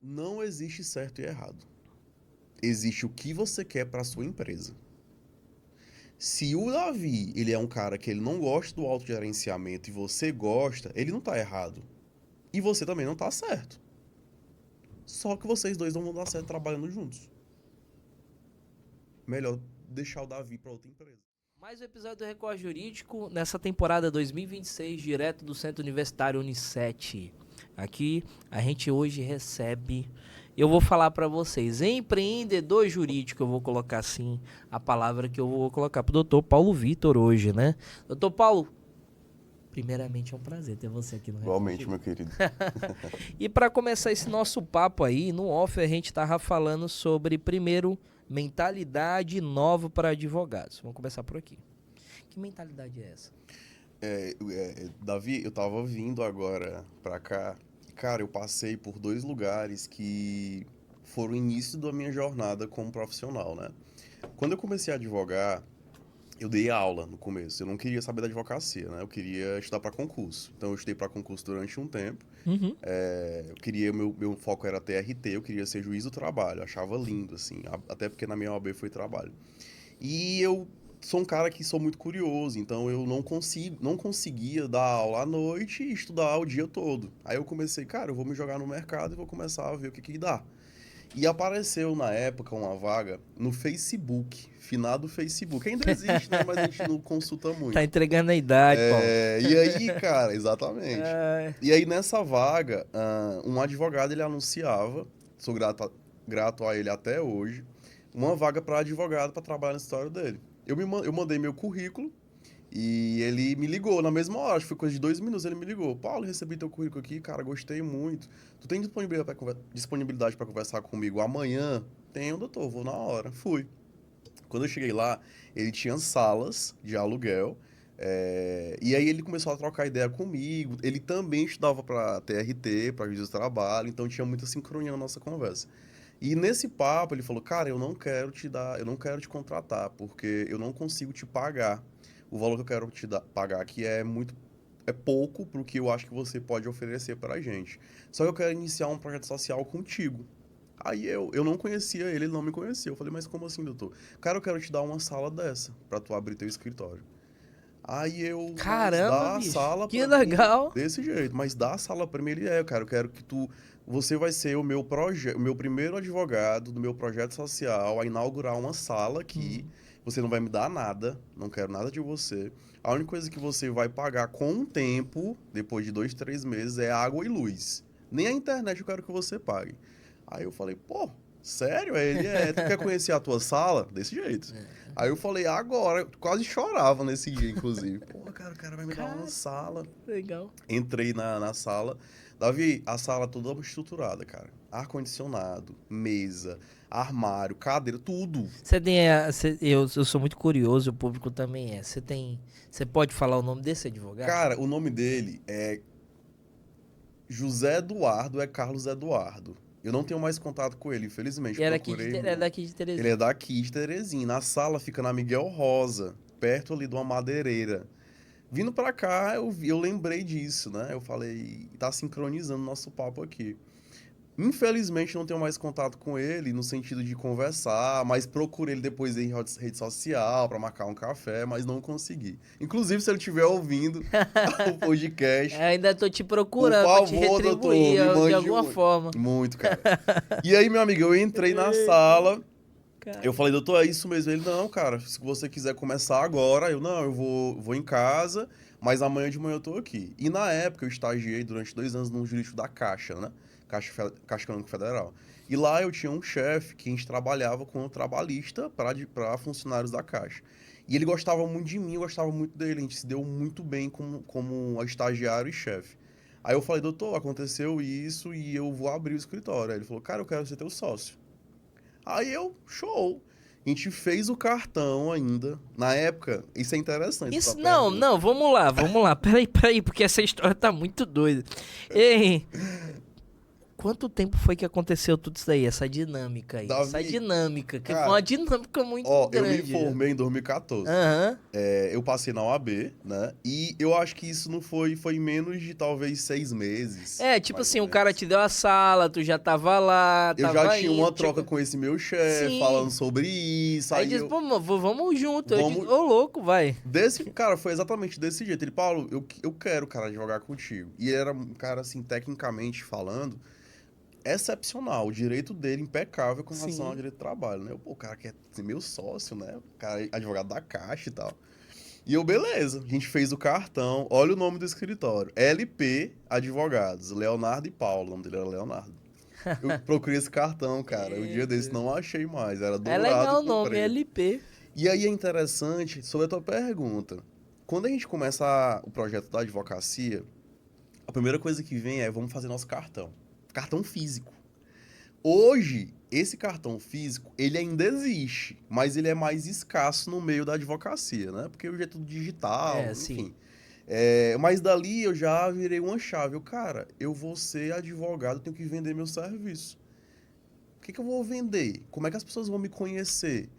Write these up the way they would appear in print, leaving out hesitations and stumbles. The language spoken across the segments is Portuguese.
Não existe certo e errado. Existe o que você quer para sua empresa. Se o Davi, ele é um cara que ele não gosta do autogerenciamento e você gosta, ele não tá errado. E você também não tá certo. Só que vocês dois não vão dar certo trabalhando juntos. Melhor deixar o Davi para outra empresa. Mais um episódio do Record Jurídico nessa temporada 2026, direto do Centro Universitário Unicet. Aqui a gente hoje recebe, eu vou falar para vocês, empreendedor jurídico, eu vou colocar assim a palavra que eu vou colocar pro Dr. Paulo Vitor hoje, né? Dr. Paulo, primeiramente é um prazer ter você aqui no Record Igualmente, Jurídico. meu querido. E para começar esse nosso papo aí, no off a gente tava falando sobre, primeiro, mentalidade nova para advogados. Vamos começar por aqui. Que mentalidade é essa? Davi, eu tava vindo agora pra cá. Cara, eu passei por 2 lugares que foram o início da minha jornada como profissional, né? Quando eu comecei a advogar, eu dei aula no começo. Eu não queria saber da advocacia, né? Eu queria estudar para concurso. Então, eu estudei para concurso durante um tempo. Uhum. Meu foco era TRT, eu queria ser juiz do trabalho. Eu achava lindo, assim. Até porque na minha OAB foi trabalho. E eu sou um cara que sou muito curioso, então eu não conseguia dar aula à noite e estudar o dia todo. Aí eu comecei, cara, eu vou me jogar no mercado e vou começar a ver o que dá. E apareceu na época uma vaga no Facebook, finado Facebook. Ainda existe, né? Mas a gente não consulta muito. Tá entregando a idade, Paulo. E aí, cara, exatamente. É. E aí nessa vaga, um advogado ele anunciava, sou grato a ele até hoje, uma vaga para advogado para trabalhar no escritório dele. Eu mandei meu currículo e ele me ligou na mesma hora, acho que foi coisa de 2 minutos, ele me ligou. Paulo, recebi teu currículo aqui, cara, gostei muito. Tu tem disponibilidade para conversar comigo amanhã? Tenho, doutor, vou na hora. Fui. Quando eu cheguei lá, ele tinha salas de aluguel, e aí ele começou a trocar ideia comigo. Ele também estudava para TRT, para juiz do trabalho, então tinha muita sincronia na nossa conversa. E nesse papo ele falou, cara, eu não quero te contratar, porque eu não consigo te pagar. O valor que eu quero pagar aqui é pouco pro que eu acho que você pode oferecer pra gente. Só que eu quero iniciar um projeto social contigo. Aí eu não conhecia ele não me conhecia. Eu falei, mas como assim, doutor? Cara, eu quero te dar uma sala dessa pra tu abrir teu escritório. Mas Caramba, dá a bicho. sala Que pra mim legal. desse jeito, mas dá a sala pra mim, cara, eu quero que você vai ser o meu primeiro advogado do meu projeto social a inaugurar uma sala aqui, você não vai me dar nada, não quero nada de você, a única coisa que você vai pagar com o tempo, depois de 2, 3 meses, é água e luz, nem a internet eu quero que você pague. Aí eu falei, pô, sério? Aí tu quer conhecer a tua sala? Desse jeito. Aí eu falei, agora, quase chorava nesse dia, inclusive. Pô, cara, o cara vai me dar uma sala. Legal. Entrei na sala. Davi, a sala toda estruturada, cara. Ar-condicionado, mesa, armário, cadeira, tudo. Você tem eu sou muito curioso, o público também é. Você pode falar o nome desse advogado? Cara, o nome dele é José Eduardo, é Carlos Eduardo. Eu não tenho mais contato com ele, infelizmente. E Procurei. é daqui de Ele Teresina. é daqui de Teresina. A sala fica na Miguel Rosa, perto ali de uma madeireira. Vindo pra cá, eu lembrei disso, né? Eu falei, tá sincronizando nosso papo aqui. Infelizmente, não tenho mais contato com ele no sentido de conversar, mas procurei ele depois em rede social pra marcar um café, mas não consegui. Inclusive, se ele estiver ouvindo o podcast, Ainda tô te por procurando pra te favor, doutor, retribuir me de mande alguma forma. muito, cara. E aí, meu amigo, eu entrei na sala. Cara. Eu falei, doutor, é isso mesmo? Ele, não, cara, se você quiser começar agora, eu vou em casa, mas amanhã de manhã eu tô aqui. E na época eu estagiei durante 2 anos no jurídico da Caixa, né? Caixa Econômica Federal. E lá eu tinha um chefe que a gente trabalhava com um trabalhista para funcionários da Caixa. E ele gostava muito de mim, eu gostava muito dele, a gente se deu muito bem como estagiário e chefe. Aí eu falei, doutor, aconteceu isso e eu vou abrir o escritório. Aí ele falou, cara, eu quero ser teu sócio. Aí show. A gente fez o cartão ainda. Na época, isso é interessante. Isso, não, vamos lá. Peraí, porque essa história tá muito doida. Ei, quanto tempo foi que aconteceu tudo isso daí, essa dinâmica aí? Davi, Essa dinâmica, que cara, foi uma dinâmica muito ó, eu me grande. formei em 2014. Aham. Eu passei na UAB, né? E eu acho que isso não foi em menos de talvez 6 meses, É, tipo mais assim, ou o cara menos. te deu a sala, tu já tava lá, Eu já tava tinha uma indo, troca com esse meu chefe, falando Sim. sobre isso, Aí aí diz, eu... pô, mano, vamos junto. Eu digo, Vamos... ô louco, vai. Cara, foi exatamente desse jeito. Ele, Paulo, eu quero, cara, jogar contigo. E ele era um cara, assim, tecnicamente falando, excepcional. O direito dele impecável com relação ao Sim. direito do trabalho, né? Pô, o cara quer ser meu sócio, né? O cara é advogado da Caixa e tal. E eu, beleza, a gente fez o cartão. Olha o nome do escritório. LP Advogados, Leonardo e Paulo. O nome dele era Leonardo. Eu procurei esse cartão, cara. O dia desse Eita. não achei mais. Era É dourado legal o com nome, preto. LP. E aí é interessante, sobre a tua pergunta. Quando a gente começa o projeto da advocacia, a primeira coisa que vem é, vamos fazer nosso cartão. Cartão físico. Hoje, esse cartão físico, ele ainda existe, mas ele é mais escasso no meio da advocacia, né? Porque hoje é tudo digital, É, sim. enfim. Mas dali eu já virei uma chave. Cara, eu vou ser advogado, eu tenho que vender meu serviço. O que eu vou vender? Como é que as pessoas vão me conhecer?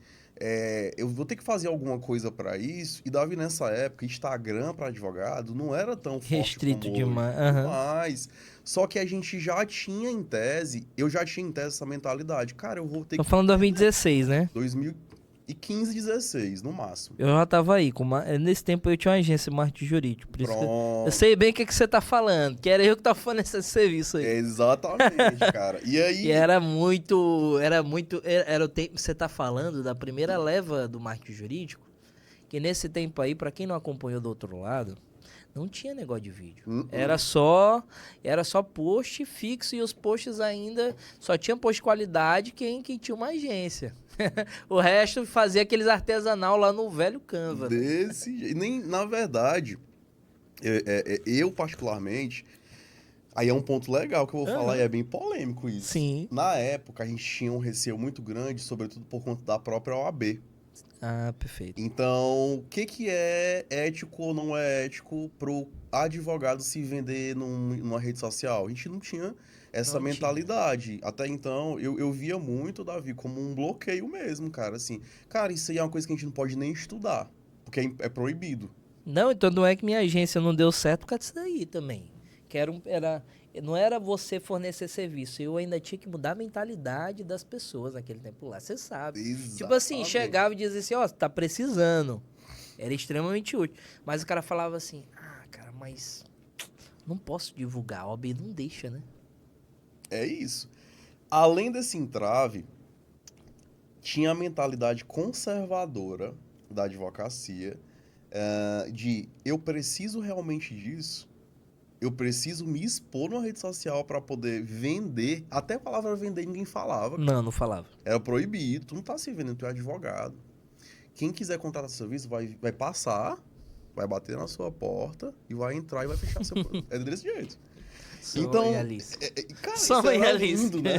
Eu vou ter que fazer alguma coisa para isso. E Davi, nessa época, Instagram para advogado não era tão forte Restrito como hoje. demais. Aham. Demais. Só que a gente já tinha em tese, eu já tinha em tese essa mentalidade. Cara, eu vou ter Tô que falando vender. 2016, né? 2015, 16, no máximo. Eu já tava aí. Nesse tempo eu tinha uma agência de marketing jurídico. Por isso que eu Pronto. sei bem o que, que você tá falando. Que era eu que tava fazendo esse serviço aí. Exatamente, cara. E E aí, era muito. Era o tempo. Você tá falando da primeira leva do marketing jurídico. Que nesse tempo aí, pra quem não acompanhou do outro lado, não tinha negócio de vídeo. uh-uh. Era só post fixo e os posts ainda só tinha post de qualidade quem tinha uma agência. O resto fazia aqueles artesanal lá no velho Canva, né? Desse jeito. Nem, na verdade, eu particularmente, aí é um ponto legal que eu vou falar e Aham. é bem polêmico isso. Sim. Na época, a gente tinha um receio muito grande, sobretudo por conta da própria OAB. Ah, perfeito. Então, o que é ético ou não é ético pro advogado se vender numa rede social? A gente não tinha essa Não tinha. mentalidade. Até então, eu via muito, Davi, como um bloqueio mesmo, cara. Assim, cara, isso aí é uma coisa que a gente não pode nem estudar, porque é proibido. Não, então não é que minha agência não deu certo por causa disso daí também. Não era você fornecer serviço, eu ainda tinha que mudar a mentalidade das pessoas naquele tempo lá, você sabe. Tipo assim, Exatamente. chegava e dizia assim, ó, você tá precisando. Era extremamente útil. Mas o cara falava assim, cara, mas não posso divulgar, a OAB não deixa, né? É isso. Além desse entrave, tinha a mentalidade conservadora da advocacia, de eu preciso realmente disso, eu preciso me expor numa rede social para poder vender. Até a palavra vender ninguém falava, cara. Não, não falava. Era proibido, tu não tá se vendendo, tu é advogado. Quem quiser contratar serviço vai passar, vai bater na sua porta e vai entrar e vai fechar seu... É desse jeito. Sonho, Então, Alice. cara, isso Sonho, era Alice. lindo, né?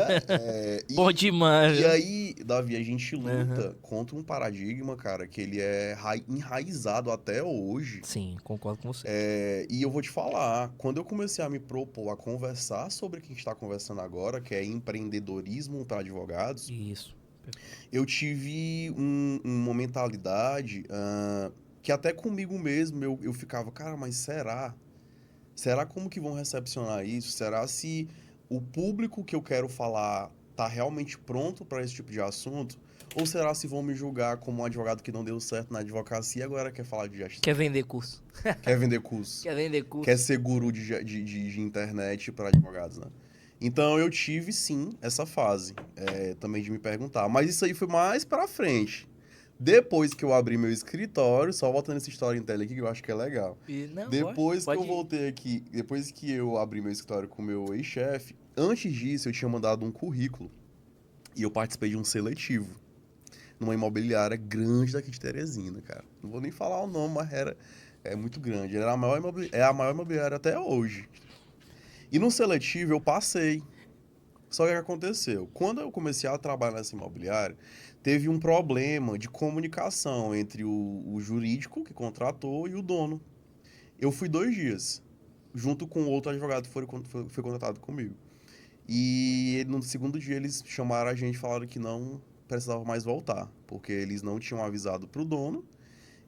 Bom demais, E viu? aí, Davi, a gente Aham. luta contra um paradigma, cara, que ele é enraizado até hoje. Sim, concordo com você. E eu vou te falar, quando eu comecei a me propor a conversar sobre o que a gente está conversando agora, que é empreendedorismo para advogados, Isso. eu tive uma mentalidade que até comigo mesmo eu ficava, cara, mas será? Será como que vão recepcionar isso? Será se o público que eu quero falar tá realmente pronto para esse tipo de assunto? Ou será se vão me julgar como um advogado que não deu certo na advocacia e agora quer falar de gestão? Quer vender curso. Quer vender curso? Quer vender Quer curso. ser guru de internet para advogados, né? Então eu tive sim essa fase também de me perguntar. Mas isso aí foi mais pra frente. Depois que eu abri meu escritório, só voltando essa história em tela aqui que eu acho que é legal. Não, gosto. Depois que eu Pode ir. voltei aqui, depois que eu abri meu escritório com o meu ex-chefe, antes disso eu tinha mandado um currículo e eu participei de um seletivo numa imobiliária grande daqui de Teresina, cara. Não vou nem falar o nome, mas é muito grande. Era a maior é a maior imobiliária até hoje. E no seletivo eu passei. Só que o que aconteceu? Quando eu comecei a trabalhar nessa imobiliária, teve um problema de comunicação entre o jurídico que contratou e o dono. Eu fui 2 dias, junto com outro advogado que foi contratado comigo. E no segundo dia eles chamaram a gente e falaram que não precisava mais voltar, porque eles não tinham avisado pro dono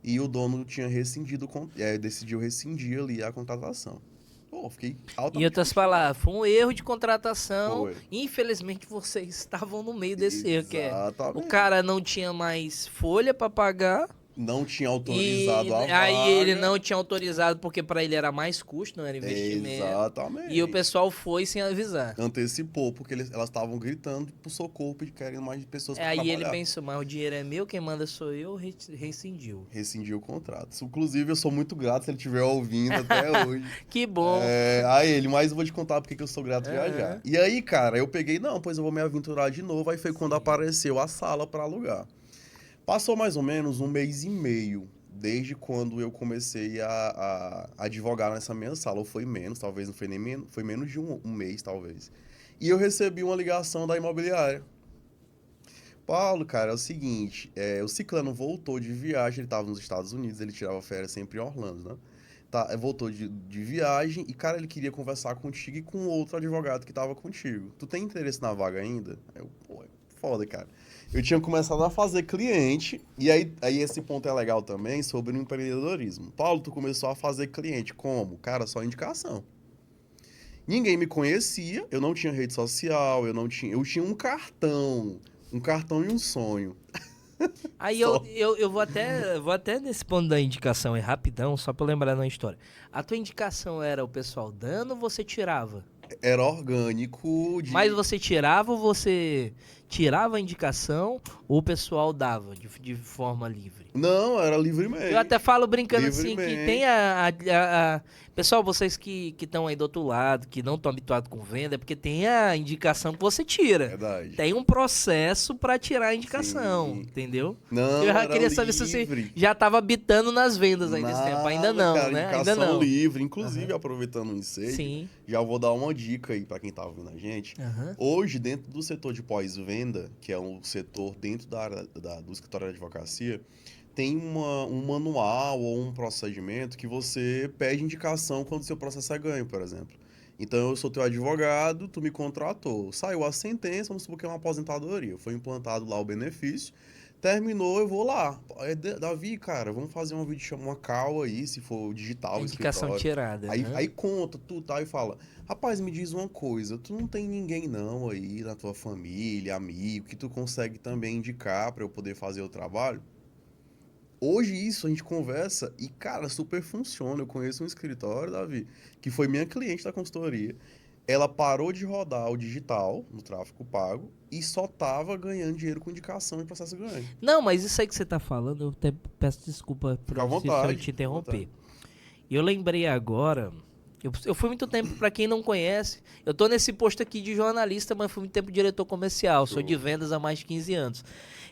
e o dono tinha rescindido, decidiu rescindir ali a contratação. Pô, fiquei Em altamente outras frustrado. palavras, foi um erro de contratação. Foi. Infelizmente, vocês estavam no meio desse erro, que é o Exatamente. cara não tinha mais folha para pagar. Não tinha E autorizado a aí ele vaga. não tinha autorizado porque para ele era mais custo, não era investimento. E o Exatamente. pessoal foi sem avisar. Antecipou, porque elas estavam gritando pro socorro, querendo mais pessoas para Aí ele trabalhar. pensou, mas o dinheiro é meu, quem manda sou eu, rescindiu. Rescindiu o contrato. Inclusive, eu sou muito grato se ele estiver ouvindo até hoje. Que bom. A ele, mas eu vou te contar porque que eu sou grato já já. Aham. E aí, cara, eu peguei, não, pois eu vou me aventurar de novo. Aí foi quando Sim. apareceu a sala para alugar. Passou mais ou menos 1 mês e meio desde quando eu comecei a advogar nessa minha sala. Ou foi menos, talvez não foi nem menos, foi menos de um mês, talvez. E eu recebi uma ligação da imobiliária. Paulo, cara, é o seguinte, o Ciclano voltou de viagem, ele estava nos Estados Unidos, ele tirava férias sempre em Orlando, né? Tá, voltou de viagem e, cara, ele queria conversar contigo e com outro advogado que estava contigo. Tu tem interesse na vaga ainda? Eu, pô, é foda, cara. Eu tinha começado a fazer cliente, e aí esse ponto é legal também sobre o empreendedorismo. Paulo, tu começou a fazer cliente como? Cara, só indicação. Ninguém me conhecia, eu não tinha rede social, eu tinha um cartão e um sonho. Aí Só. eu vou até nesse ponto da indicação, é rapidão, só pra eu lembrar da história. A tua indicação era o pessoal dando ou você tirava? Era orgânico Mas de. você tirava ou você tirava a indicação ou o pessoal dava de forma livre? Não, era Eu até livremente. falo brincando assim que tem Livremente. Pessoal, vocês que estão aí do outro lado, que não estão habituados com venda, é porque tem a indicação que você tira. Verdade. Tem um processo para tirar a indicação, Sim. entendeu? Eu Não, já era queria saber se você livre. já estava habitando nas vendas aí desse tempo. Ainda Nada, não, cara, né? Ainda indicação não. livre. Inclusive, Aham. aproveitando o ensejo, Sim. já vou dar uma dica aí pra quem tá ouvindo a gente. Aham. Hoje, dentro do setor de pós-venda, que é um setor dentro da área do escritório de advocacia, tem um manual ou um procedimento que você pede indicação quando seu processo é ganho, por exemplo. Então, eu sou teu advogado, tu me contratou. Saiu a sentença, vamos supor que é uma aposentadoria. Foi implantado lá o benefício. Terminou, eu vou lá. Davi, cara, vamos fazer uma videochamada, uma call aí, se for A digital, o indicação escritório. tirada. Aham. Aí conta, tu tá, e fala, rapaz, me diz uma coisa, tu não tem ninguém não aí na tua família, amigo, que tu consegue também indicar pra eu poder fazer o trabalho? Hoje isso a gente conversa e, cara, super funciona. Eu conheço um escritório, Davi, que foi minha cliente da consultoria. Ela parou de rodar o digital no tráfego pago e só tava ganhando dinheiro com indicação e processo ganho. Não, mas isso aí que você tá falando, eu até peço desculpa Fica à se eu vontade, te fica à vontade. interromper. E eu lembrei agora. Eu fui muito tempo, pra quem não conhece, eu tô nesse posto aqui de jornalista, mas fui muito tempo diretor comercial. Sou de Show. vendas há mais de 15 anos.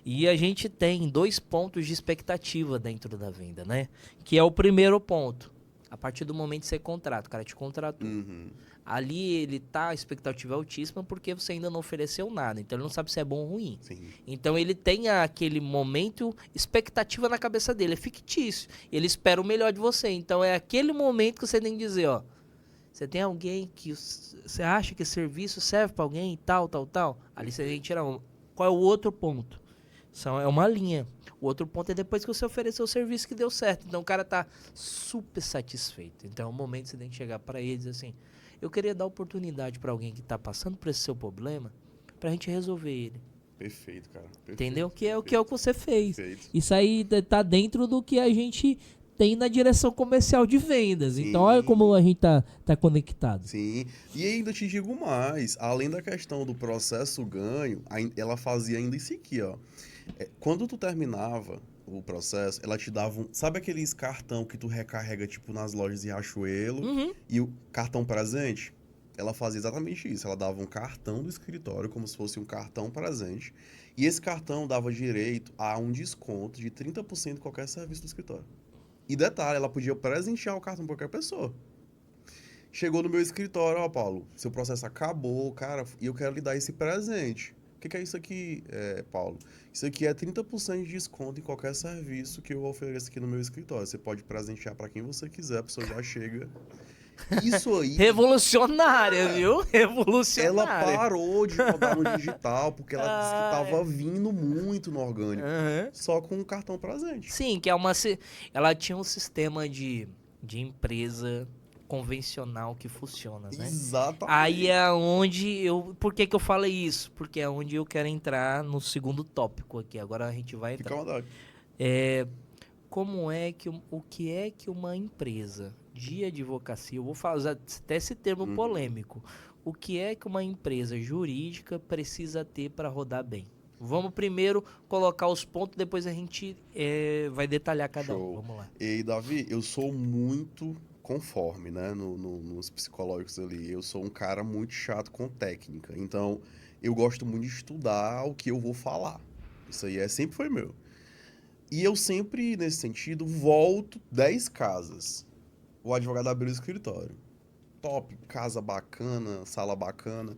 E a gente tem dois pontos de expectativa dentro da venda, né? Que é o primeiro ponto. A partir do momento que você contrata, o cara te contratou. Uhum. Ali ele tá, a expectativa é altíssima porque você ainda não ofereceu nada. Então ele não sabe se é bom ou ruim. Sim. Então ele tem aquele momento, expectativa na cabeça dele, é fictício. Ele espera o melhor de você. Então é aquele momento que você tem que dizer, ó, você tem alguém que você acha que esse serviço serve para alguém e tal, tal, tal. Ali você tem que tirar um. Qual é o outro ponto? É uma linha. O outro ponto é depois que você ofereceu o serviço que deu certo. Então o cara tá super satisfeito. Então é o momento que você tem que chegar para ele e dizer assim, eu queria dar oportunidade para alguém que tá passando por esse seu problema pra gente resolver ele. Perfeito, cara. Perfeito, Entendeu? Que é o que você fez. Perfeito. Isso aí tá dentro do que a gente tem na direção comercial de vendas. Então olha como a gente tá conectado. Sim. E ainda te digo mais, além da questão do processo ganho, ela fazia ainda isso aqui, ó. Quando tu terminava o processo, ela te dava um... Sabe aqueles cartão que tu recarrega, tipo, nas lojas de Riachuelo? Uhum. E o cartão presente? Ela fazia exatamente isso. Ela dava um cartão do escritório, como se fosse um cartão presente. E esse cartão dava direito a um desconto de 30% em qualquer serviço do escritório. E detalhe, ela podia presentear o cartão pra qualquer pessoa. Chegou no meu escritório, ó, Paulo, seu processo acabou, cara, e eu quero lhe dar esse presente. O que é isso aqui, Paulo? Isso aqui é 30% de desconto em qualquer serviço que eu ofereço aqui no meu escritório. Você pode presentear para quem você quiser, a pessoa já chega. Isso aí, Revolucionária, viu? ela Revolucionária. parou de rodar no digital porque ela disse que Ah, tava vindo muito no orgânico, aham. só com o cartão presente. Sim, que é uma. Ela tinha um sistema de empresa convencional que funciona, né? Aí Exatamente. é onde eu. Por que que eu falei isso? Porque é onde eu quero entrar no segundo tópico aqui. Agora a gente vai Fica à entrar. vontade. É, como é que. O que é que uma empresa de advocacia. Eu vou usar até esse termo Uhum. polêmico. O que é que uma empresa jurídica precisa ter para rodar bem? Vamos primeiro colocar os pontos, depois a gente vai detalhar cada um. Show. Vamos lá. E Davi, eu sou muito conforme, né, nos psicológicos ali. Eu sou um cara muito chato com técnica. Então, eu gosto muito de estudar o que eu vou falar. Isso aí sempre foi meu. E eu sempre, nesse sentido, volto 10 casas. O advogado abriu o escritório. Top, casa bacana, sala bacana.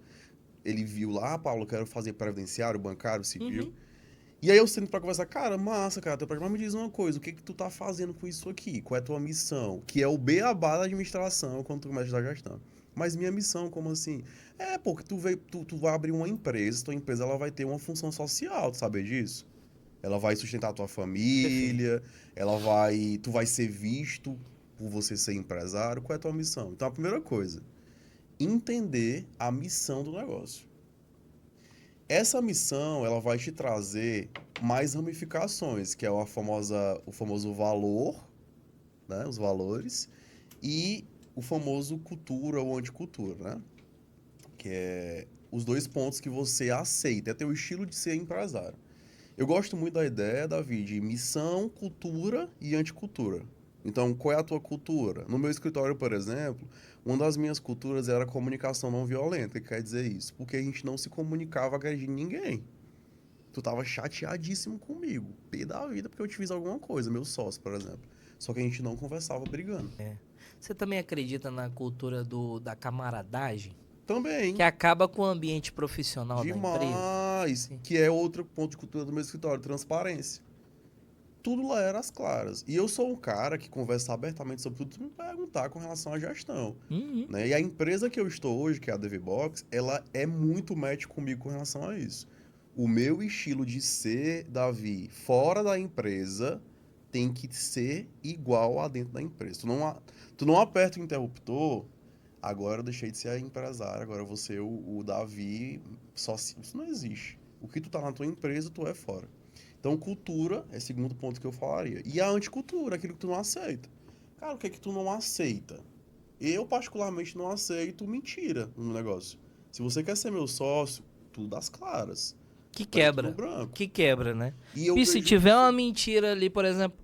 Ele viu lá, ah, Paulo, eu quero fazer previdenciário, bancário, civil. Uhum. E aí eu sento pra conversar, cara, massa, cara, teu programa me diz uma coisa, o que que tu tá fazendo com isso aqui? Qual é a tua missão? Que é o beabá da administração quando tu começa a gestão. Mas minha missão, como assim? É, porque tu vai abrir uma empresa, tua empresa ela vai ter uma função social, tu sabe disso? Ela vai sustentar a tua Perfeito. família, tu vai ser visto por você ser empresário. Qual é a tua missão? Então a primeira coisa, entender a missão do negócio. Essa missão, ela vai te trazer mais ramificações, que é o famoso valor, né, os valores, e o famoso cultura ou anticultura, né? Que é os dois pontos que você aceita, é teu estilo de ser empresário. Eu gosto muito da ideia, Davi, de missão, cultura e anticultura. Então, qual é a tua cultura? No meu escritório, por exemplo, uma das minhas culturas era a comunicação não violenta. O que quer dizer isso? Porque a gente não se comunicava agredindo ninguém. Tu tava chateadíssimo comigo, pé da vida, porque eu te fiz alguma coisa, meu sócio, por exemplo. Só que a gente não conversava brigando. Você também acredita na cultura da camaradagem? Que Também, acaba com o ambiente profissional da empresa? demais, Sim. que é outro ponto de cultura do meu escritório, transparência. Tudo lá era às claras. E eu sou um cara que conversa abertamente sobre tudo, tu me perguntar com relação à gestão. Uhum. Né? E a empresa que eu estou hoje, que é a DVBox, ela é muito match comigo com relação a isso. O meu estilo de ser, Davi, fora da empresa, tem que ser igual a dentro da empresa. Tu não aperta o interruptor, agora eu deixei de ser empresário, agora eu vou ser o Davi, isso não existe. O que tu tá na tua empresa, tu é fora. Então, cultura é o segundo ponto que eu falaria. E a anticultura, aquilo que tu não aceita. Cara, o que é que tu não aceita? Eu, particularmente, não aceito mentira no negócio. Se você quer ser meu sócio, tudo às claras. Que Preto no quebra. branco. Que quebra, né? E eu E se vejo tiver uma isso. mentira ali, por exemplo,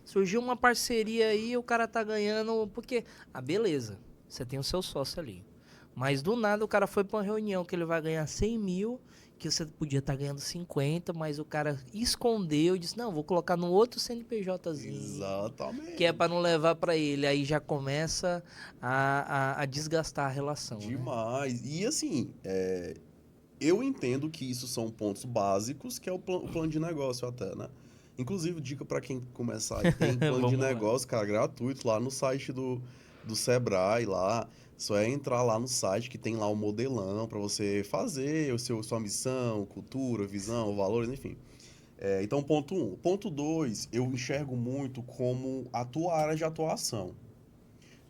surgiu uma parceria aí, o cara tá ganhando, porque, beleza, você tem o seu sócio ali. Mas do nada o cara foi pra uma reunião que ele vai ganhar 100 mil, que você podia estar ganhando 50, mas o cara escondeu e disse, não, vou colocar no outro CNPJzinho, que é pra Exatamente. não levar pra ele. Aí já começa a desgastar a relação, né? Demais. E assim, eu entendo que isso são pontos básicos, que é o plano de negócio até, né? Inclusive, dica para quem começar aí, tem plano de Vamos lá. negócio, cara, gratuito lá no site do Sebrae lá. Só é entrar lá no site que tem lá o modelão para você fazer sua missão, cultura, visão, valores, enfim. Então, ponto um. Ponto dois, eu enxergo muito como a tua área de atuação.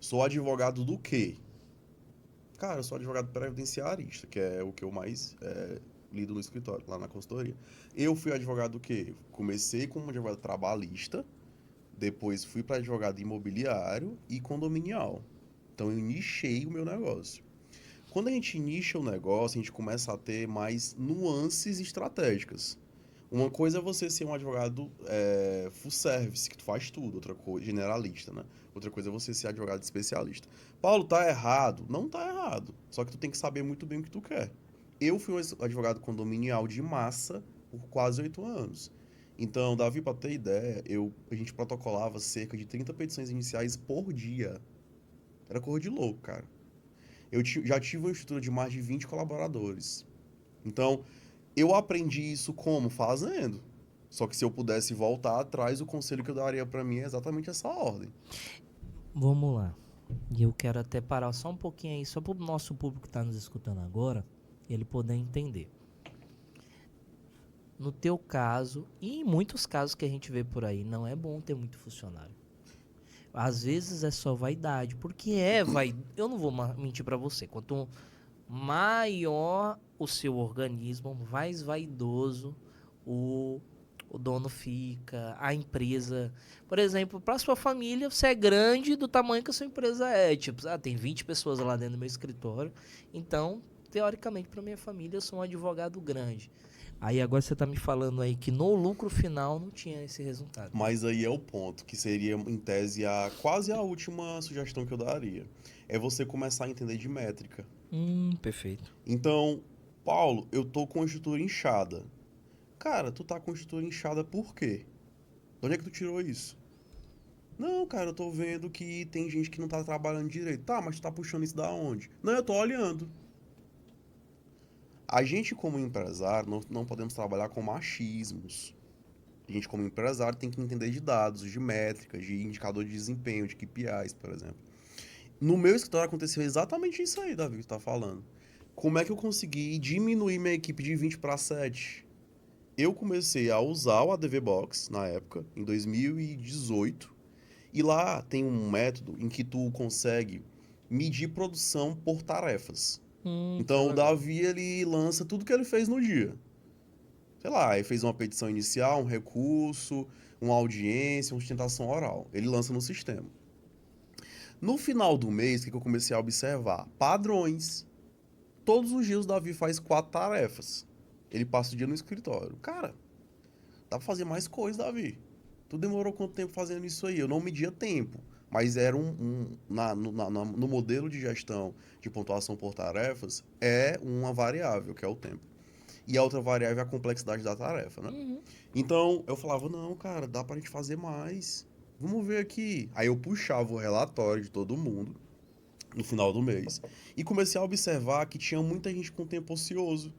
Sou advogado do quê? Cara, eu sou advogado previdenciarista, que é o que eu mais lido no escritório, lá na consultoria. Eu fui advogado do quê? Comecei como advogado trabalhista, depois fui para advogado imobiliário e condominial. Então eu nichei o meu negócio. Quando a gente nicha o negócio, a gente começa a ter mais nuances estratégicas. Uma coisa é você ser um advogado full service, que tu faz tudo, outra coisa, generalista, né? Outra coisa é você ser advogado especialista. Paulo, tá errado? Não tá errado. Só que tu tem que saber muito bem o que tu quer. Eu fui um advogado condominial de massa por quase 8 anos. Então, Davi, pra ter ideia, a gente protocolava cerca de 30 petições iniciais por dia. Era cor de louco, cara. Já tive uma estrutura de mais de 20 colaboradores. Então, eu aprendi isso como? Fazendo. Só que se eu pudesse voltar atrás, o conselho que eu daria pra mim é exatamente essa ordem. Vamos lá. E eu quero até parar só um pouquinho aí, só para o nosso público que está nos escutando agora, ele poder entender. No teu caso, e em muitos casos que a gente vê por aí, não é bom ter muito funcionário. Às vezes é só vaidade, porque eu não vou mentir para você, quanto maior o seu organismo, mais vaidoso o, o dono fica, a empresa. Por exemplo, para sua família, você é grande do tamanho que a sua empresa é. Tipo, tem 20 pessoas lá dentro do meu escritório, então, teoricamente, para minha família, eu sou um advogado grande. Aí agora você tá me falando aí que no lucro final não tinha esse resultado. Mas aí é o ponto, que seria, em tese, quase a última sugestão que eu daria. É você começar a entender de métrica. Perfeito. Então, Paulo, eu tô com a estrutura inchada. Cara, tu tá com a estrutura inchada por quê? De onde é que tu tirou isso? Não, cara, eu tô vendo que tem gente que não tá trabalhando direito. Tá, mas tu tá puxando isso da onde? Não, eu tô olhando. A gente, como empresário, não podemos trabalhar com machismos. A gente, como empresário, tem que entender de dados, de métricas, de indicador de desempenho, de KPIs, por exemplo. No meu escritório aconteceu exatamente isso aí, Davi, que tu tá falando. Como é que eu consegui diminuir minha equipe de 20 para 7? Eu comecei a usar o ADV Box na época, em 2018, e lá tem um método em que tu consegue medir produção por tarefas. Que Então o legal. Davi ele lança tudo que ele fez no dia. Sei lá, ele fez uma petição inicial, um recurso, uma audiência, uma sustentação oral. Ele lança no sistema. No final do mês, o que eu comecei a observar? Padrões. Todos os dias o Davi faz 4 tarefas. Ele passa o dia no escritório. Cara, dá pra fazer mais coisa, Davi. Tu demorou quanto tempo fazendo isso aí? Eu não media tempo, mas era no modelo de gestão de pontuação por tarefas, é uma variável, que é o tempo. E a outra variável é a complexidade da tarefa, né? Então, eu falava, não, cara, dá pra gente fazer mais. Vamos ver aqui. Aí eu puxava o relatório de todo mundo no final do mês e comecei a observar que tinha muita gente com tempo ocioso.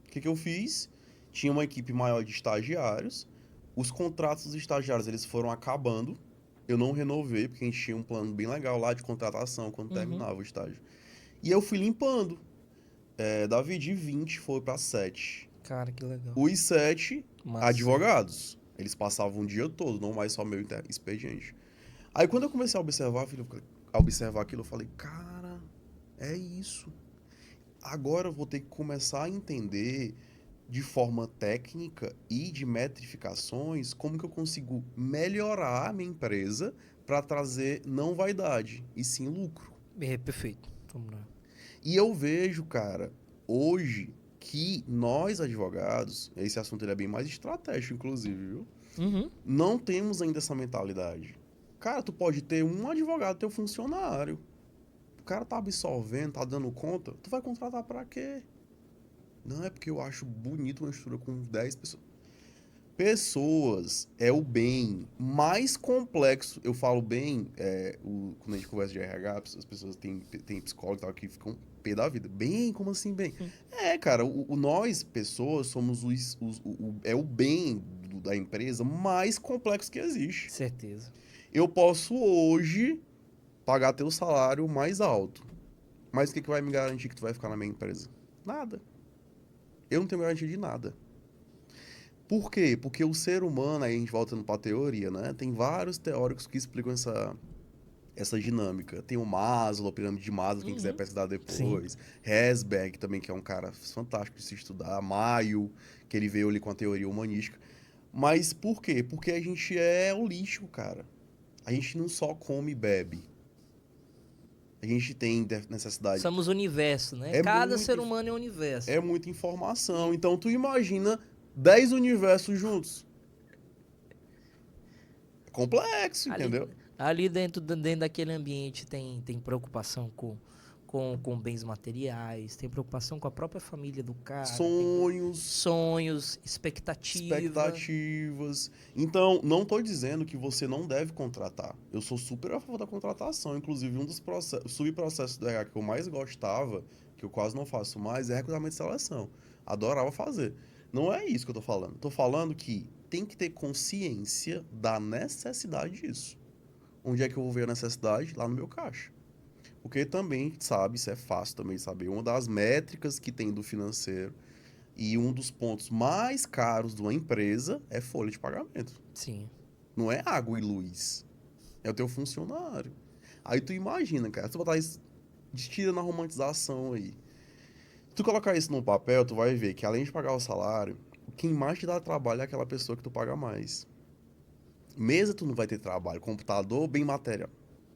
O que eu fiz? Tinha uma equipe maior de estagiários. Os contratos dos estagiários eles foram acabando. Eu não renovei, porque a gente tinha um plano bem legal lá de contratação quando terminava o estágio. E eu fui limpando. Davi, de 20 foi para 7. Cara, que legal. Os 7 Massa. advogados. Eles passavam o dia todo, não mais só meu expediente. Aí quando eu comecei a observar aquilo, eu falei, cara, é isso. Agora eu vou ter que começar a entender de forma técnica e de metrificações como que eu consigo melhorar a minha empresa para trazer não vaidade, e sim lucro. Perfeito. Vamos lá. E eu vejo, cara, hoje que nós advogados, esse assunto ele é bem mais estratégico, inclusive, viu? Não temos ainda essa mentalidade. Cara, tu pode ter um advogado, teu funcionário. O cara tá absolvendo, tá dando conta, tu vai contratar pra quê? Não, é porque eu acho bonito uma estrutura com 10 pessoas. Pessoas é o bem mais complexo. Eu falo bem, quando a gente conversa de RH, as pessoas têm psicólogo e tal que ficam pé da vida. Bem? Como assim bem? Cara, nós, pessoas, somos é o bem da empresa mais complexo que existe. Certeza. Eu posso hoje pagar teu salário mais alto. Mas o que vai me garantir que tu vai ficar na minha empresa? Nada. Eu não tenho garantia de nada. Por quê? Porque o ser humano, aí a gente voltando para a teoria, né? Tem vários teóricos que explicam essa dinâmica. Tem o Maslow, a pirâmide de Maslow, quem quiser pesquisar depois. Herzberg também, que é um cara fantástico de se estudar. Maio, que ele veio ali com a teoria humanística. Mas por quê? Porque a gente é o lixo, cara. A gente não só come e bebe. A gente tem necessidade. Somos o universo, né? É Cada muito, ser humano é um universo. É muita informação. Então, tu imagina 10 universos juntos. É complexo, entendeu? Ali dentro daquele ambiente tem preocupação com bens materiais, tem preocupação com a própria família do cara. Sonhos, expectativas. Então, não estou dizendo que você não deve contratar. Eu sou super a favor da contratação. Inclusive, um dos subprocessos do RH que eu mais gostava, que eu quase não faço mais, é recrutamento e seleção. Adorava fazer. Não é isso que eu tô falando. Tô falando que tem que ter consciência da necessidade disso. Onde é que eu vou ver a necessidade? Lá no meu caixa. Porque também, sabe, isso é fácil também saber. Uma das métricas que tem do financeiro e um dos pontos mais caros de uma empresa é folha de pagamento. Sim. Não é água e luz. É o teu funcionário. Aí tu imagina, cara, tu botar isso, tira na romantização aí. Tu colocar isso no papel, tu vai ver que além de pagar o salário, quem mais te dá trabalho é aquela pessoa que tu paga mais. Mesa tu não vai ter trabalho, computador, bem material.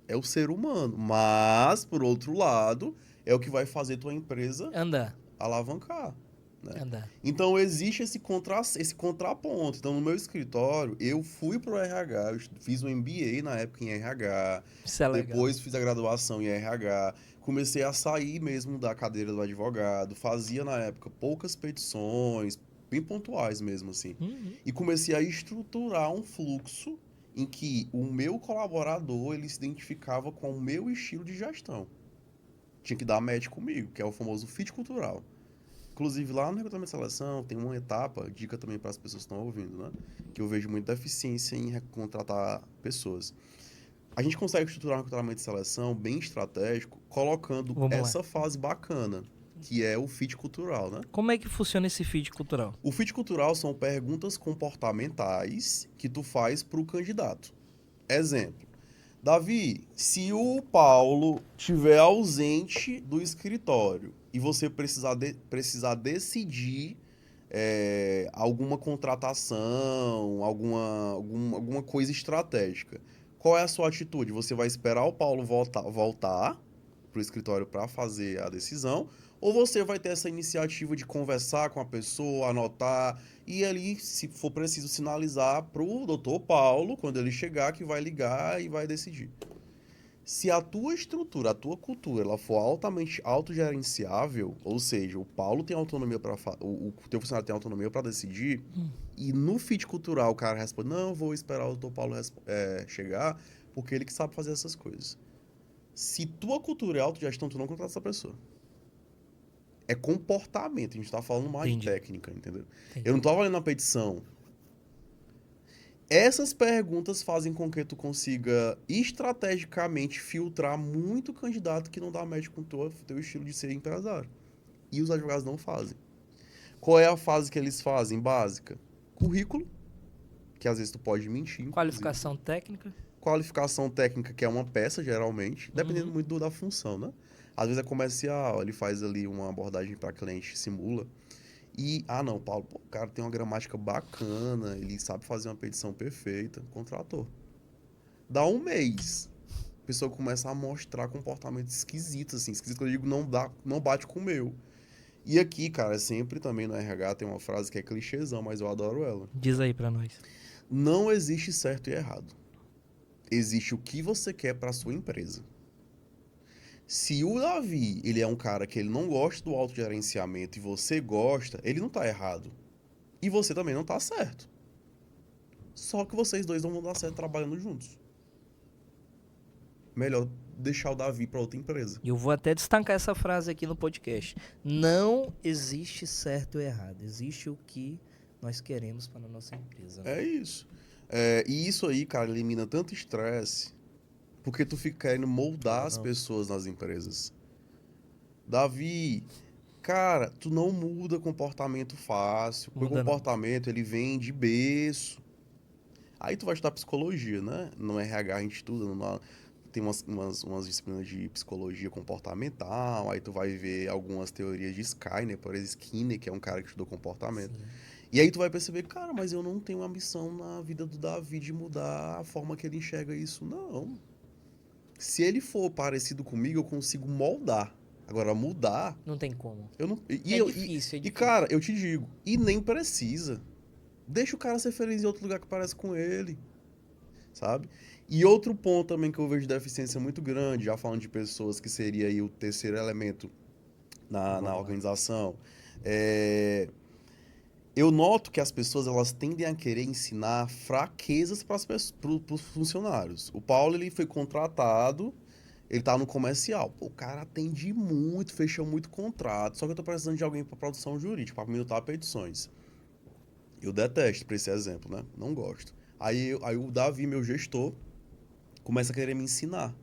É o ser humano. Mas, por outro lado, é o que vai fazer tua empresa Andar. alavancar, né? Andar. Então, existe esse contraponto. Então, no meu escritório, eu fui pro RH, eu fiz um MBA na época em RH, Isso é legal. depois fiz a graduação em RH, comecei a sair mesmo da cadeira do advogado, fazia na época poucas petições, bem pontuais mesmo assim. Uhum. E comecei a estruturar um fluxo em que o meu colaborador, ele se identificava com o meu estilo de gestão. Tinha que dar match comigo, que é o famoso fit cultural. Inclusive, lá no recrutamento de seleção, tem uma etapa, dica também para as pessoas que estão ouvindo, né? Que eu vejo muita deficiência em contratar pessoas. A gente consegue estruturar um recrutamento de seleção bem estratégico, colocando Vamos lá. essa fase bacana, que é o fit cultural, né? Como é que funciona esse feed cultural? O fit cultural são perguntas comportamentais que tu faz para o candidato. Exemplo. Davi, se o Paulo estiver ausente do escritório e você precisar decidir alguma contratação, alguma coisa estratégica, qual é a sua atitude? Você vai esperar o Paulo voltar para o escritório para fazer a decisão, ou você vai ter essa iniciativa de conversar com a pessoa, anotar, e ali, se for preciso, sinalizar para o doutor Paulo, quando ele chegar, que vai ligar e vai decidir. Se a tua estrutura, a tua cultura, ela for altamente autogerenciável, ou seja, o Paulo tem autonomia para o teu funcionário tem autonomia para decidir, e no fit cultural o cara responde: "Não, vou esperar o doutor Paulo chegar, porque ele que sabe fazer essas coisas". Se tua cultura é autogestão, tu não contrata essa pessoa. É comportamento, a gente tá falando mais de Entendi. técnica, entendeu? Entendi. Eu não tô avaliando a petição. Essas perguntas fazem com que tu consiga estrategicamente filtrar muito candidato que não dá match com o teu estilo de ser empresário. E os advogados não fazem. Qual é a fase que eles fazem? Básica. Currículo, que às vezes tu pode mentir. Qualificação técnica. Qualificação técnica, que é uma peça, geralmente, dependendo Uhum. muito da função, né? Às vezes é comercial, ele faz ali uma abordagem para cliente, simula. E, não, Paulo, pô, o cara tem uma gramática bacana, ele sabe fazer uma petição perfeita, contratou. Dá um mês, a pessoa começa a mostrar comportamentos esquisitos, assim, esquisito que eu digo, não bate com o meu. E aqui, cara, sempre também no RH tem uma frase que é clichêzão, mas eu adoro ela. Diz aí pra nós. Não existe certo e errado. Existe o que você quer para sua empresa. Se o Davi, ele é um cara que ele não gosta do autogerenciamento e você gosta, ele não tá errado. E você também não tá certo. Só que vocês dois não vão dar certo trabalhando juntos. Melhor deixar o Davi para outra empresa. Eu vou até destacar essa frase aqui no podcast. Não existe certo ou errado. Existe o que nós queremos para a nossa empresa. É isso. E isso aí, cara, elimina tanto estresse, porque tu fica querendo moldar as pessoas nas empresas. Davi, cara, tu não muda comportamento fácil. Porque o Muda não. comportamento, ele vem de berço. Aí tu vai estudar psicologia, né? No RH a gente estuda, tem umas disciplinas de psicologia comportamental, aí tu vai ver algumas teorias de Skinner, por exemplo, Skinner, que é um cara que estudou comportamento. Sim. E aí tu vai perceber, cara, mas eu não tenho uma missão na vida do Davi de mudar a forma que ele enxerga isso. Não. Se ele for parecido comigo, eu consigo moldar. Agora, mudar, Não tem como. eu não... É difícil. E, cara, eu te digo, e nem precisa. Deixa o cara ser feliz em outro lugar que parece com ele, sabe? E outro ponto também que eu vejo de deficiência muito grande, já falando de pessoas que seria aí o terceiro elemento na organização, eu noto que as pessoas elas tendem a querer ensinar fraquezas para os funcionários. O Paulo ele foi contratado, ele tá no comercial. Pô, o cara atende muito, fechou muito contrato, só que eu tô precisando de alguém para produção jurídica, para minutar petições. Eu detesto para esse exemplo, né? Não gosto. Aí o Davi, meu gestor, começa a querer me ensinar.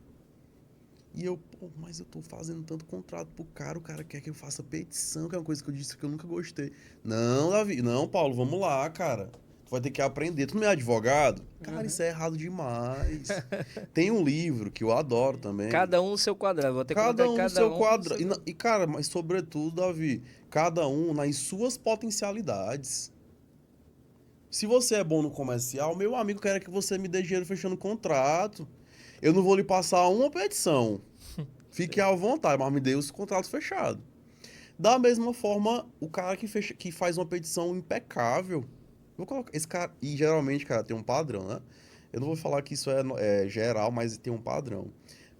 E eu, pô, mas eu tô fazendo tanto contrato pro cara, o cara quer que eu faça petição, que é uma coisa que eu disse que eu nunca gostei. Não, Davi, não, Paulo, vamos lá, cara. Tu vai ter que aprender. Tu não é advogado? Cara, isso é errado demais. Tem um livro que eu adoro também. Cada um no seu quadrado. Vou ter que colocar Cada um no cada seu um no quadro. seu... E, cara, mas sobretudo, Davi, cada um nas suas potencialidades. Se você é bom no comercial, meu amigo, quero que você me dê dinheiro fechando contrato. Eu não vou lhe passar uma petição. Fique à vontade, mas me dê os contratos fechados. Da mesma forma, o cara que faz uma petição impecável. Vou colocar esse cara. E geralmente, cara, tem um padrão, né? Eu não vou falar que isso é geral, mas tem um padrão.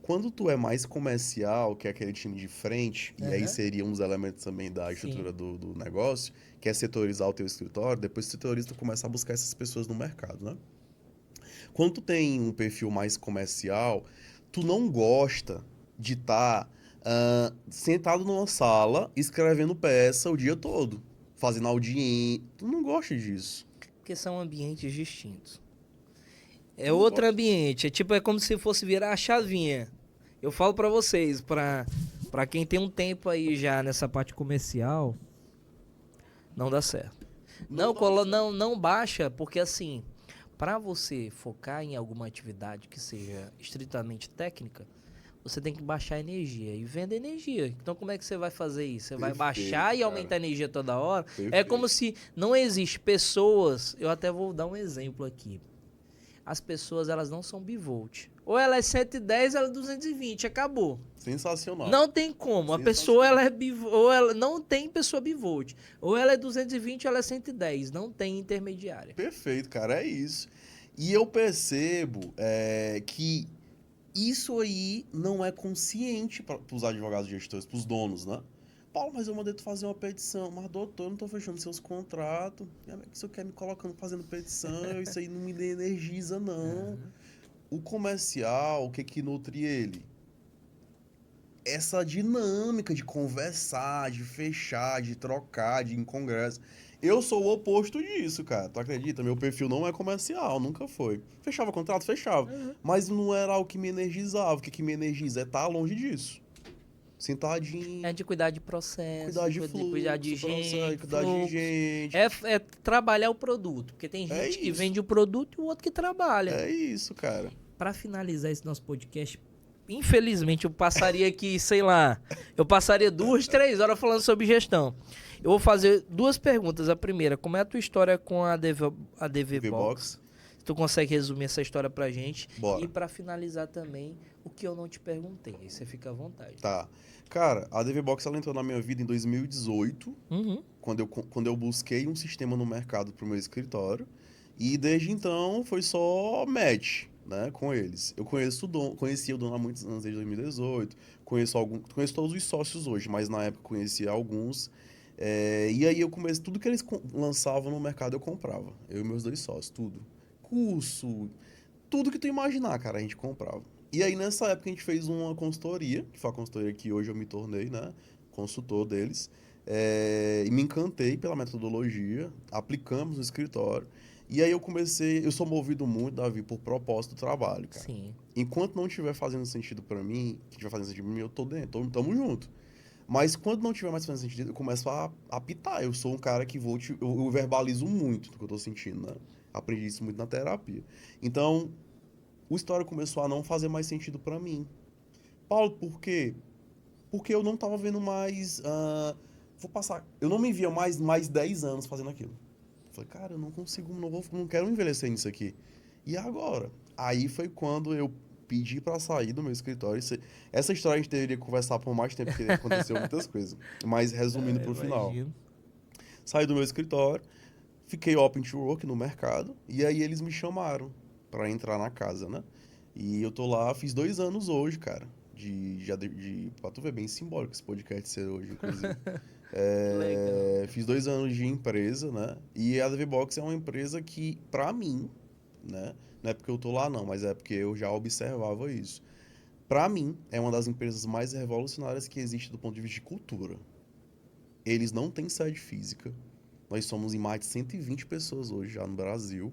Quando tu é mais comercial, que é aquele time de frente, e aí Aham. seria um dos elementos também da Sim. estrutura do negócio, que é setorizar o teu escritório, depois que setoriza, tu começa a buscar essas pessoas no mercado, né? Quando tu tem um perfil mais comercial, tu não gosta de estar sentado numa sala escrevendo peça o dia todo, fazendo audiência. Tu não gosta disso. Porque são ambientes distintos. Tu É não outro gosta. ambiente. É tipo, é como se fosse virar a chavinha. Eu falo pra vocês, pra quem tem um tempo aí já nessa parte comercial, não dá certo. Não dá certo. Não baixa, porque assim, pra você focar em alguma atividade que seja estritamente técnica, você tem que baixar a energia e venda energia. Então como é que você vai fazer isso? Você vai baixar Perfeito, e cara. aumentar a energia toda hora? É como Perfeito. se não existe pessoas, eu até vou dar um exemplo aqui. As pessoas, elas não são bivolt. Ou ela é 110, ela é 220, acabou. Sensacional. Não tem como. A pessoa, Sensacional. ela é ou ela não tem pessoa bivolt. Ou ela é 220, ou ela é 110. Não tem intermediária. Perfeito, cara, é isso. E eu percebo que isso aí não é consciente para os advogados gestores, para os donos, né? Paulo, mas eu mandei tu fazer uma petição. Mas, doutor, eu não tô fechando seus contratos. O senhor quer me colocando fazendo petição? Isso aí não me energiza, não. O comercial, o que que nutre ele? Essa dinâmica de conversar, de fechar, de trocar, de ir em congresso. Eu sou o oposto disso, cara. Tu acredita? Meu perfil não é comercial, nunca foi. Fechava contrato? Fechava. Mas não era o que me energizava. O que, que me energiza é estar longe disso. É Sentadinho, de cuidar de processo, cuidar de de cuidar de fluxo, processo, gente, cuidar de fluxo. gente. É trabalhar o produto. Porque tem É gente que isso. vende o produto e o outro que trabalha. É isso, cara. Pra finalizar esse nosso podcast, infelizmente eu passaria aqui, sei lá, eu passaria 2, 3 horas falando sobre gestão. Eu vou fazer duas perguntas. A primeira, como é a tua história com a DV Box? V-Box, Se tu consegue resumir essa história pra gente. E bora. pra finalizar também, o que eu não te perguntei. Aí você fica à vontade. Tá. Cara, a DV-Box ela entrou na minha vida em 2018. Uhum. Quando eu busquei um sistema no mercado para o meu escritório. E desde então foi só match, né, com eles. Eu conheci o dono há muitos anos, desde 2018. Conheço todos os sócios hoje, mas na época conhecia alguns. E aí eu comecei, tudo que eles lançavam no mercado eu comprava. Eu e meus dois sócios, tudo. Curso, tudo que tu imaginar, cara, a gente comprava. E aí nessa época a gente fez uma consultoria, que foi a consultoria que hoje eu me tornei, né, consultor deles. E me encantei pela metodologia, aplicamos no escritório. E aí eu sou movido muito, Davi, por propósito do trabalho, cara. Sim. Enquanto não estiver fazendo sentido pra mim, que estiver fazendo sentido pra mim, eu tô dentro, tamo junto. Mas quando não tiver mais fazendo sentido, eu começo a apitar. Eu sou um cara que eu verbalizo muito do que eu tô sentindo, né? Aprendi isso muito na terapia. Então, o história começou a não fazer mais sentido pra mim. Paulo, por quê? Porque eu não tava vendo mais. Eu não me via mais 10 anos fazendo aquilo. Eu falei, cara, eu não consigo, não quero envelhecer nisso aqui. E agora? Aí foi quando eu pedi pra sair do meu escritório. Essa história a gente deveria conversar por mais tempo, porque aconteceu muitas coisas. Mas resumindo pro final. Imagino. Saí do meu escritório, fiquei open to work no mercado, e aí eles me chamaram pra entrar na casa, né? E eu tô lá, fiz 2 anos hoje, cara. Pra tu ver, bem simbólico esse podcast ser hoje, inclusive. Que legal. Fiz 2 anos de empresa, né? E a DVBox é uma empresa que, pra mim, né? Não é porque eu tô lá, não, mas é porque eu já observava isso. Pra mim, é uma das empresas mais revolucionárias que existe do ponto de vista de cultura. Eles não têm sede física. Nós somos em mais de 120 pessoas hoje já no Brasil.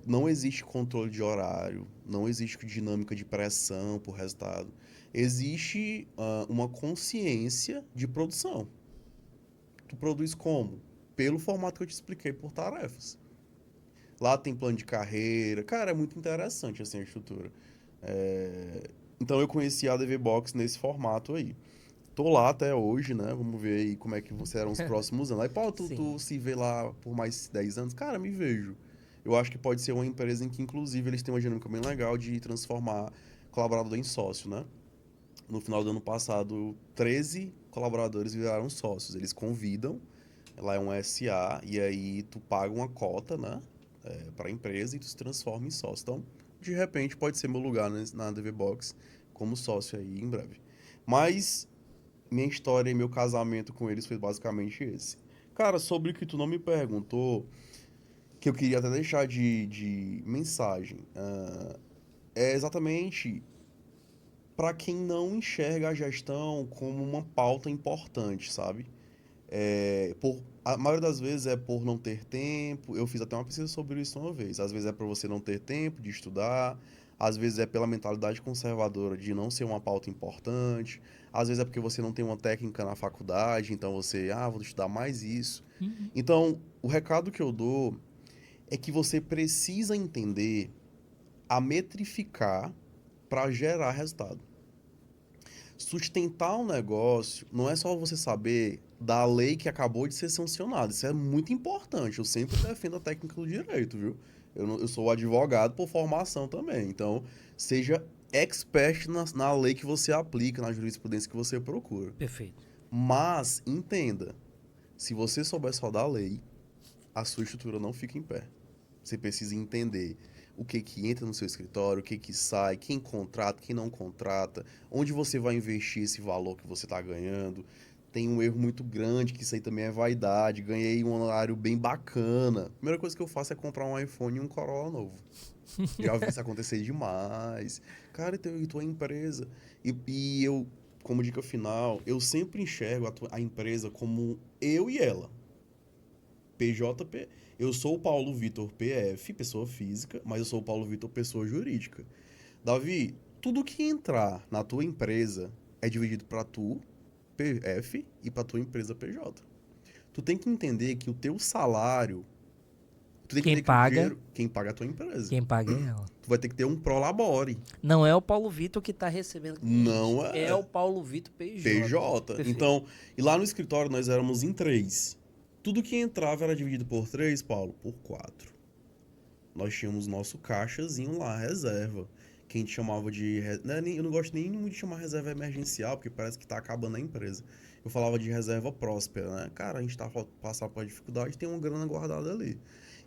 Não existe controle de horário, não existe dinâmica de pressão por resultado. Existe uma consciência de produção. Tu produz como? Pelo formato que eu te expliquei, por tarefas. Lá tem plano de carreira. Cara, é muito interessante assim a estrutura. Então eu conheci a ADV Box nesse formato aí. Tô lá até hoje, né? Vamos ver aí como é que serão os próximos anos. Aí, Paulo, tu Sim. se vê lá por mais 10 anos? Cara, me vejo. Eu acho que pode ser uma empresa em que, inclusive, eles têm uma dinâmica bem legal de transformar colaborador em sócio, né? No final do ano passado, 13 colaboradores viraram sócios. Eles convidam, lá é um SA, e aí tu paga uma cota, né? Para a empresa e tu se transforma em sócio. Então, de repente, pode ser meu lugar na DV Box como sócio aí em breve. Mas minha história e meu casamento com eles foi basicamente esse. Cara, sobre o que tu não me perguntou, que eu queria até deixar de mensagem, é exatamente para quem não enxerga a gestão como uma pauta importante, sabe? A maioria das vezes é por não ter tempo. Eu fiz até uma pesquisa sobre isso uma vez. Às vezes é por você não ter tempo de estudar, às vezes é pela mentalidade conservadora de não ser uma pauta importante, às vezes é porque você não tem uma técnica na faculdade, então você, vou estudar mais isso. Uhum. Então, o recado que eu dou é que você precisa entender a metrificar para gerar resultado. Sustentar um negócio não é só você saber da lei que acabou de ser sancionada. Isso é muito importante. Eu sempre defendo a técnica do direito, viu? Eu sou advogado por formação também. Então, seja expert na lei que você aplica, na jurisprudência que você procura. Perfeito. Mas, entenda, se você souber só da lei, a sua estrutura não fica em pé. Você precisa entender o que entra no seu escritório, o que sai, quem contrata, quem não contrata, onde você vai investir esse valor que você está ganhando. Tem um erro muito grande, que isso aí também é vaidade. Ganhei um horário bem bacana. A primeira coisa que eu faço é comprar um iPhone e um Corolla novo. Já vi isso acontecer demais. Cara, e tua empresa? E eu, como dica final, eu sempre enxergo a empresa como eu e ela. PJP. Eu sou o Paulo Vitor PF, pessoa física, mas eu sou o Paulo Vitor, pessoa jurídica. Davi, tudo que entrar na tua empresa é dividido para tu, PF, e para tua empresa PJ. Tu tem que entender que o teu salário, tu tem que Quem entender que o paga, dinheiro, quem paga é a tua empresa. quem paga é ela. Tu vai ter que ter um prolabore. Não é o Paulo Vitor que está recebendo cliente. Não É o é Paulo Vitor PJ. PJ. Perfeito. Então, e lá no escritório nós éramos em 3. Tudo que entrava era dividido por 3, Paulo, por 4. Nós tínhamos nosso caixazinho lá, reserva. Que a gente chamava de. Eu não gosto nem muito de chamar reserva emergencial, porque parece que tá acabando a empresa. Eu falava de reserva próspera, né? Cara, a gente tá passando por dificuldade, tem uma grana guardada ali.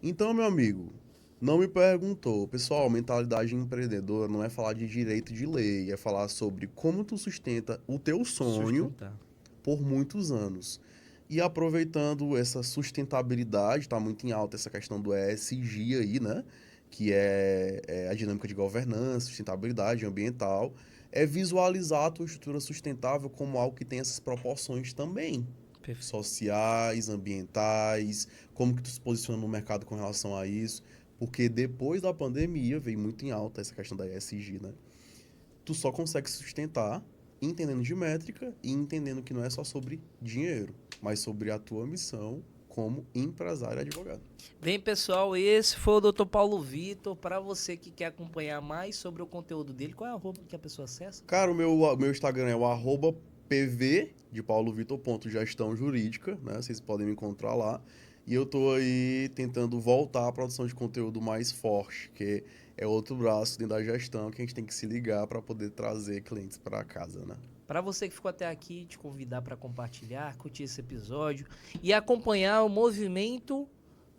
Então, meu amigo, não me perguntou. Pessoal, mentalidade empreendedora não é falar de direito de lei, é falar sobre como tu sustenta o teu sonho Sustentar. por muitos anos. E aproveitando essa sustentabilidade, está muito em alta essa questão do ESG aí, né? Que é a dinâmica de governança, sustentabilidade ambiental. É visualizar a tua estrutura sustentável como algo que tem essas proporções também. Perfeito. Sociais, ambientais, como que tu se posiciona no mercado com relação a isso. Porque depois da pandemia veio muito em alta essa questão da ESG, né? Tu só consegue sustentar entendendo de métrica e entendendo que não é só sobre dinheiro, mas sobre a tua missão como empresário e advogado. Bem, pessoal, esse foi o Dr. Paulo Vitor. Para você que quer acompanhar mais sobre o conteúdo dele, qual é a arroba que a pessoa acessa? Cara, o meu Instagram é o @pv de Paulo Vitor gestão jurídica, né? Vocês podem me encontrar lá. E eu tô aí tentando voltar à produção de conteúdo mais forte, que é outro braço dentro da gestão que a gente tem que se ligar para poder trazer clientes para casa, né? Para você que ficou até aqui, te convidar para compartilhar, curtir esse episódio e acompanhar o movimento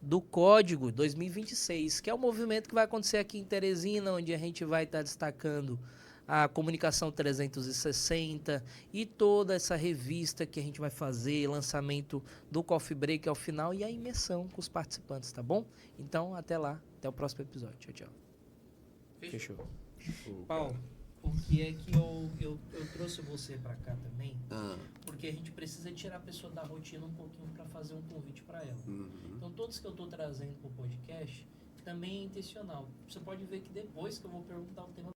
do Código 2026, que é o movimento que vai acontecer aqui em Teresina, onde a gente vai estar destacando a Comunicação 360 e toda essa revista que a gente vai fazer, lançamento do Coffee Break ao final e a imersão com os participantes, tá bom? Então, até lá, até o próximo episódio. Tchau, tchau. Fechou. Paulo, por que é que eu trouxe você para cá também? Porque a gente precisa tirar a pessoa da rotina um pouquinho para fazer um convite para ela. Então, todos que eu estou trazendo para o podcast, também é intencional. Você pode ver que depois que eu vou perguntar o tema